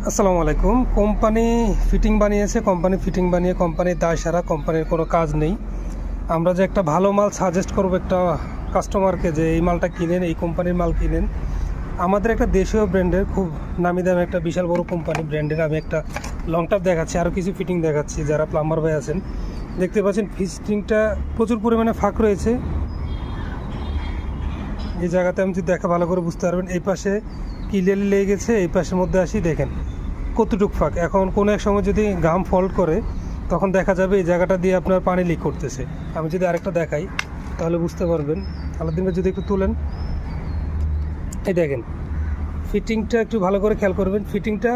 আসসালামু আলাইকুম। Company fitting বানিয়েছে, কোম্পানি ফিটিং বানিয়ে কোম্পানির দায় সারা, কোম্পানির কোনো কাজ নেই। আমরা যে একটা ভালো মাল সাজেস্ট করবো একটা কাস্টমারকে যে এই মালটা কিনেন, এই কোম্পানির মাল কিনেন। আমাদের একটা দেশীয় ব্র্যান্ডের খুব নামি দামি একটা বিশাল বড় কোম্পানি ব্র্যান্ডের আমি একটা লং টাপ দেখাচ্ছি, আরও কিছু ফিটিং দেখাচ্ছি। যারা প্লাম্বার ভাই আছেন দেখতে পাচ্ছেন ফিটিংটা প্রচুর পরিমাণে ফাঁক রয়েছে। এই জায়গাতে আমি যদি দেখা ভালো করে বুঝতে পারবেন, এই পাশে ক্লিয়ারলি লেগে গেছে, এই পাশের মধ্যে আসি দেখেন কতটুক ফাঁক। এখন কোনো এক সময় যদি গাম ফল্ট করে তখন দেখা যাবে এই জায়গাটা দিয়ে আপনার পানি লিক করতেছে। আমি যদি আরেকটা দেখাই তাহলে বুঝতে পারবেন। আলাদিন ভাই যদি একটু তুলেন, এই দেখেন ফিটিংটা একটু ভালো করে খেয়াল করবেন। ফিটিংটা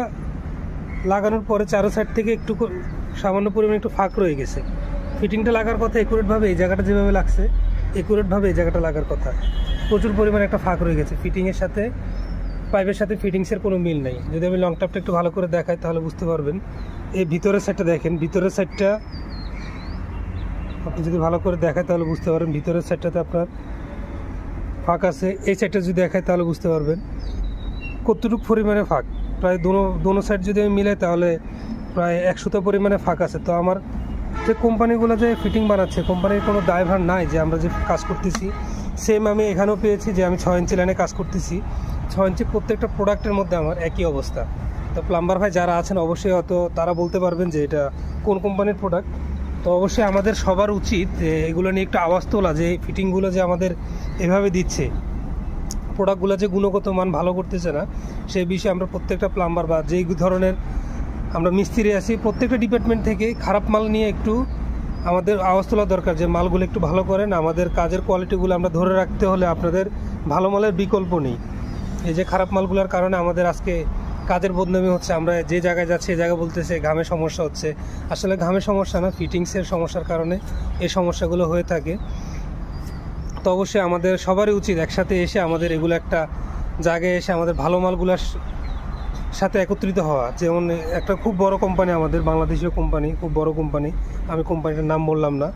লাগানোর পরে চারো সাইড থেকে একটু সামান্য পরিমাণে একটু ফাঁক রয়ে গেছে। ফিটিংটা লাগার কথা একুরেটভাবে, এই জায়গাটা যেভাবে লাগছে একুরেটভাবে এই জায়গাটা লাগার কথা। প্রচুর পরিমাণে একটা ফাঁক রয়ে গেছে। ফিটিংয়ের সাথে পাইপের সাথে ফিটিংসের কোনো মিল নেই। যদি আমি লং টাপটা একটু ভালো করে দেখাই তাহলে বুঝতে পারবেন। এই ভিতরের সাইডটা দেখেন, ভিতরের সাইডটা আপনি যদি ভালো করে দেখায় তাহলে বুঝতে পারবেন ভিতরের সাইডটাতে আপনার ফাঁক আছে। এই সাইডটা যদি দেখায় তাহলে বুঝতে পারবেন কতটুকু পরিমাণে ফাঁক। প্রায় দোনো সাইড যদি আমি মিলাই তাহলে প্রায় 100টা পরিমাণে ফাঁক আছে। তো আমার যে কোম্পানিগুলো যে ফিটিং বানাচ্ছে, কোম্পানির কোনো দায়ভার নাই যে আমরা যে কাজ করতেছি সেম আমি এখানেও পেয়েছি, যে আমি 6 ইঞ্চি লাইনে কাজ করতেছি। 6 ইঞ্চি প্রত্যেকটা প্রোডাক্টের মধ্যে আমার একই অবস্থা। তো প্লাম্বার ভাই যারা আছেন অবশ্যই হয়তো তারা বলতে পারবেন যে এটা কোন কোম্পানির প্রোডাক্ট। তো অবশ্যই আমাদের সবার উচিত এগুলো নিয়ে একটু আওয়াজ তোলা, যে ফিটিংগুলো যে আমাদের এভাবে দিচ্ছে, প্রোডাক্টগুলো যে গুণগত মান ভালো করতেছে না, সেই বিষয়ে আমরা প্রত্যেকটা প্লাম্বার বা যেই ধরনের আমরা মিস্ত্রি আছি প্রত্যেকটা ডিপার্টমেন্ট থেকে খারাপ মাল নিয়ে একটু আমাদের আওয়াজ তোলা দরকার, যে মালগুলো একটু ভালো করেন। আমাদের কাজের কোয়ালিটিগুলো আমরা ধরে রাখতে হলে আপনাদের ভালো মালের বিকল্প নেই। এই যে খারাপ মালগুলোর কারণে আমাদের আজকে কাজের বদনামি হচ্ছে। আমরা যে জায়গায় যাচ্ছি এই জায়গায় বলতেছে ঘামের সমস্যা হচ্ছে। আসলে ঘামের সমস্যা না, ফিটিংসের সমস্যার কারণে এই সমস্যাগুলো হয়ে থাকে। তো অবশ্যই আমাদের সবারই উচিত একসাথে এসে আমাদের এগুলো একটা জায়গায় এসে আমাদের ভালো মালগুলোর সাথে একত্রিত হওয়া। যেমন একটা খুব বড় কোম্পানি, আমাদের বাংলাদেশীয় কোম্পানি, খুব বড় কোম্পানি, আমি কোম্পানিটার নাম বললাম না,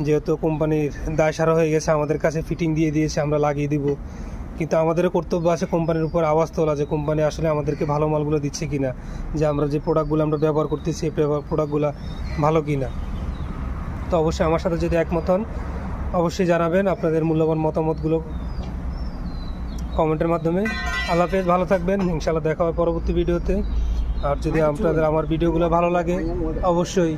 যেহেতু কোম্পানির দায় সারা হয়ে গেছে, আমাদের কাছে ফিটিং দিয়ে দিয়েছে, আমরা লাগিয়ে দিব। কিন্তু আমাদেরও কর্তব্য আছে কোম্পানির উপর আওয়াজ তোলা, যে কোম্পানি আসলে আমাদেরকে ভালো মালগুলো দিচ্ছে কিনা, যে আমরা যে প্রোডাক্টগুলো আমরা ব্যবহার করতেছি এই প্রোডাক্টগুলো ভালো কিনা। তো অবশ্যই আমার সাথে যদি একমত হন অবশ্যই জানাবেন আপনাদের মূল্যবান মতামতগুলো কমেন্টের মাধ্যমে। আল্লাহ হাফেজ, ভালো থাকবেন, ইনশাআল্লাহ দেখা হবে পরবর্তী ভিডিওতে। আর যদি আপনাদের আমার ভিডিওগুলো ভালো লাগে অবশ্যই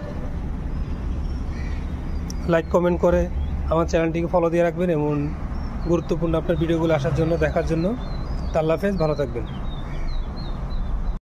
লাইক কমেন্ট করে আমার চ্যানেলটিকে ফলো দিয়ে রাখবেন, এমন গুরুত্বপূর্ণ আপনার ভিডিওগুলো আসার জন্য, দেখার জন্য। আল্লাহ হাফেজ, ভালো থাকবেন।